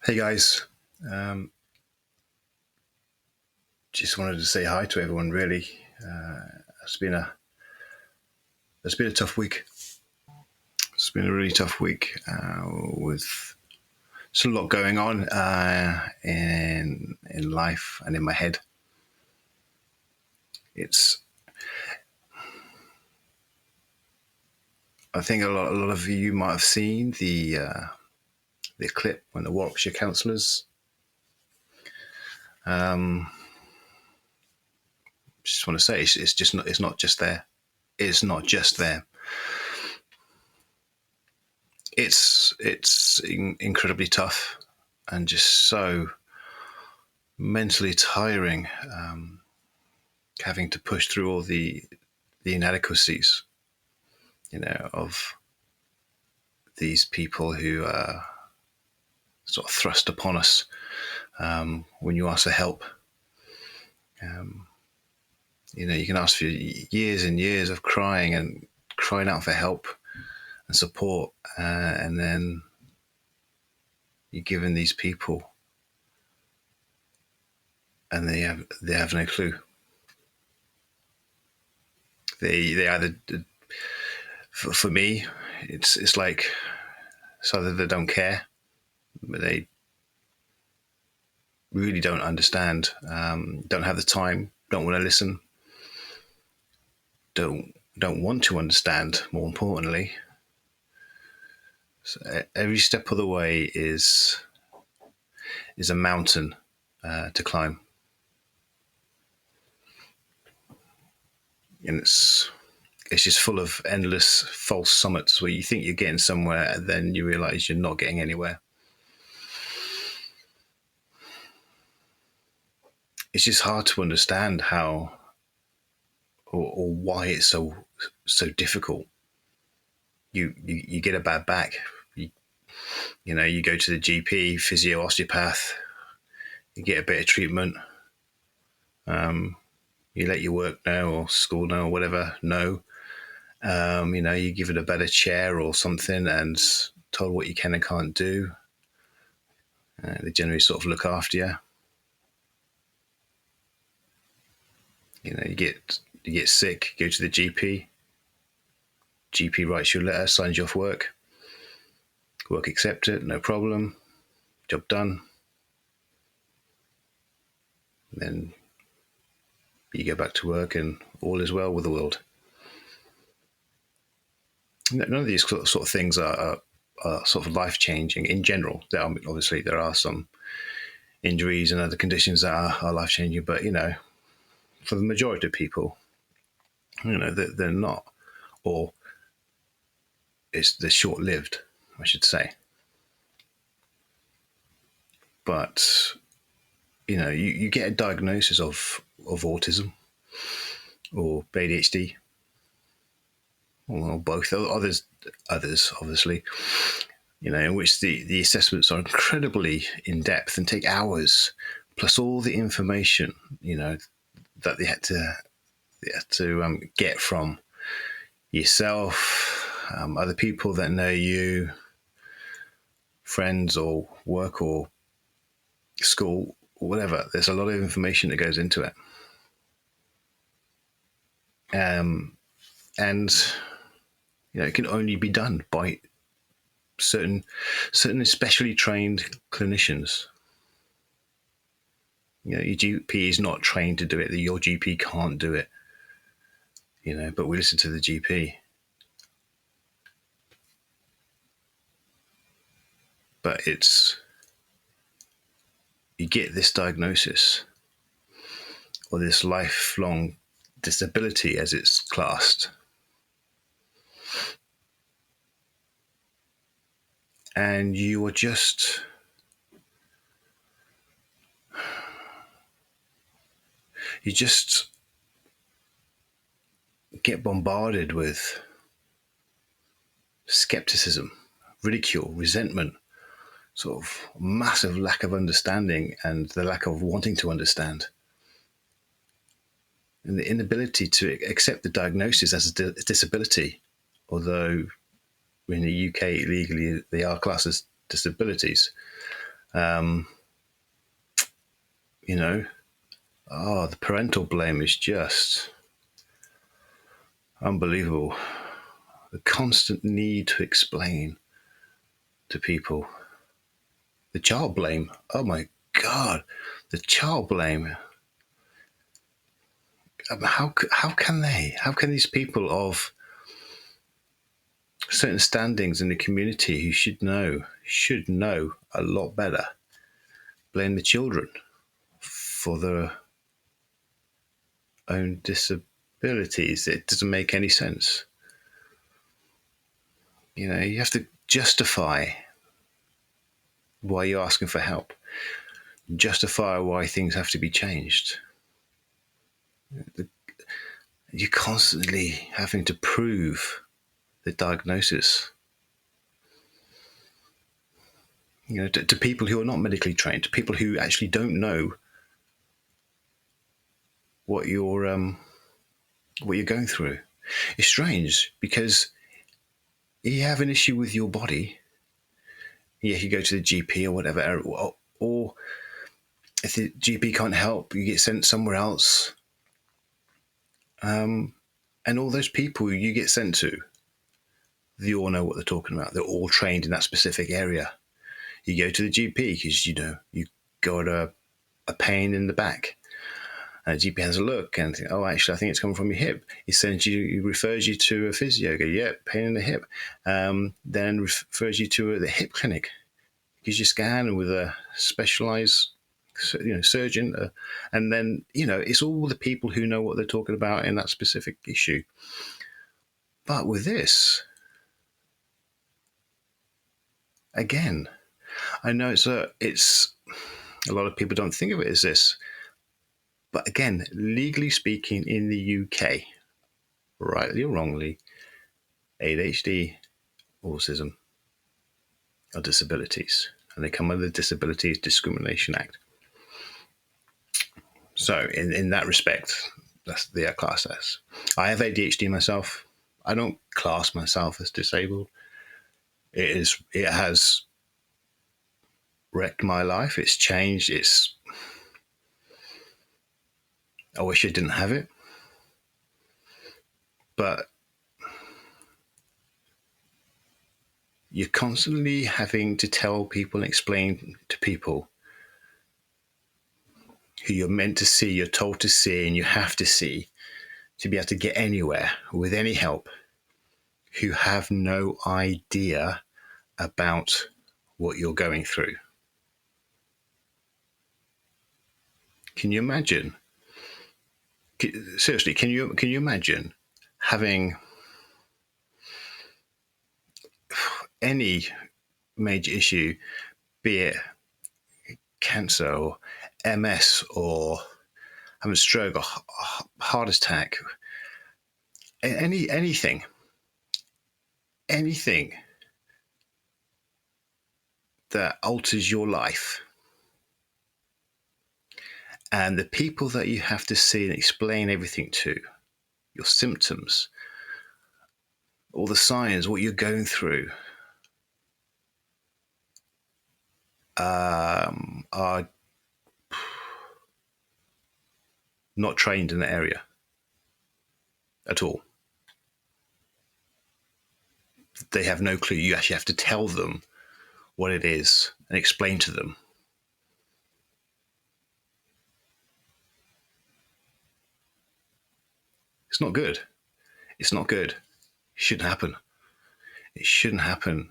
Hey guys, um, just wanted to say hi to everyone. Really, it's been a it's been a tough week. It's been a really tough week with a lot going on in life and in my head. It's I think a lot of you might have seen the clip when the Warwickshire councillors. Um, just want to say it's not just there. It's not just there. It's incredibly tough and just so mentally tiring, having to push through all the inadequacies, of these people who are sort of thrust upon us when you ask for help. Um, you can ask for years and years of crying and crying out for help and support, and then you're given these people, and they have no clue. They either, for me, it's like it's either they don't care, but they really don't understand, don't have the time, don't want to listen, don't want to understand. More importantly, so every step of the way is a mountain to climb, and it's just full of endless false summits where you think you're getting somewhere, and then you realise you're not getting anywhere. It's just hard to understand how or why it's so difficult. You get a bad back. You go to the GP, physio, osteopath. You get a bit of treatment. You let your work know or school know or whatever know. You give it a better chair or something and told what you can and can't do. They generally sort of look after you. You get sick, go to the GP. GP writes you a letter, signs you off work. Work accepted, no problem. Job done. Then you go back to work and all is well with the world. None of these sort of things are sort of life-changing in general. Obviously, there are some injuries and other conditions that are life-changing, but, for the majority of people, they're not, or they're short-lived, I should say. But, you get a diagnosis of autism or ADHD, or both. Others, obviously, in which the assessments are incredibly in depth and take hours, plus all the information, that they had to get from yourself, other people that know you, friends or work or school, or whatever. There's a lot of information that goes into it. And it can only be done by certain especially trained clinicians. Your GP is not trained to do it. Your GP can't do it. But we listen to the GP. But you get this diagnosis or this lifelong disability, as it's classed, and you just get bombarded with skepticism, ridicule, resentment, sort of massive lack of understanding and the lack of wanting to understand, and the inability to accept the diagnosis as a disability, although in the UK legally they are classed as disabilities. Um, you know, the parental blame is just unbelievable. The constant need to explain to people. The child blame. Oh my God, the child blame. How can they? How can these people of certain standings in the community who should know a lot better, blame the children for their own disabilities? It doesn't make any sense. You have to justify why you're asking for help, justify why things have to be changed. You're constantly having to prove the diagnosis, to people who are not medically trained, to people who actually don't know what you're going through. It's strange because you have an issue with your body, you go to the GP or whatever, or if the GP can't help, you get sent somewhere else. And all those people you get sent to, they all know what they're talking about. They're all trained in that specific area. You go to the GP because you got a pain in the back. And the GP has a look and think, oh, actually, I think it's coming from your hip. He refers you to a physio. Go, yeah, pain in the hip. Then refers you to the hip clinic. Gives you a scan with a specialized, surgeon, and then it's all the people who know what they're talking about in that specific issue. But with this, again, I know it's a lot of people don't think of it as this, but again, legally speaking, in the UK, rightly or wrongly, ADHD, autism are disabilities, and they come under the Disabilities Discrimination Act. So, in that respect, that's the class as. I have ADHD myself. I don't class myself as disabled. It has wrecked my life. It's changed. I wish I didn't have it, but you're constantly having to tell people and explain to people who you're meant to see, you're told to see, and you have to see to be able to get anywhere with any help, who have no idea about what you're going through. Can you imagine? Seriously, can you imagine having any major issue, be it cancer or MS or having a stroke or heart attack, anything that alters your life, and the people that you have to see and explain everything to, your symptoms, all the signs, what you're going through, are not trained in the area at all. They have no clue. You actually have to tell them what it is and explain to them. It's not good. It's not good. It shouldn't happen. It shouldn't happen.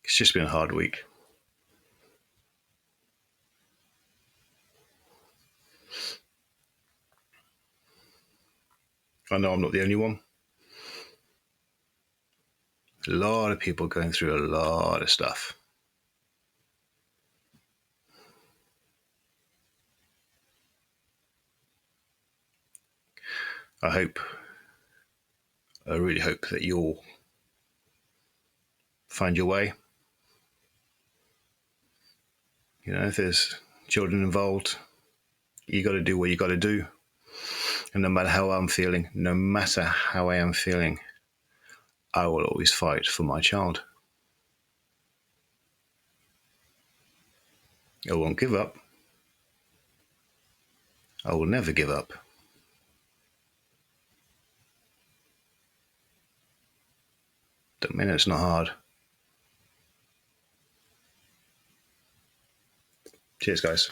It's just been a hard week. I know I'm not the only one. A lot of people going through a lot of stuff. I really hope that you'll find your way. If there's children involved, you got to do what you got to do. And no matter how I am feeling, I will always fight for my child. I won't give up. I will never give up. Don't mean it's not hard. Cheers, guys.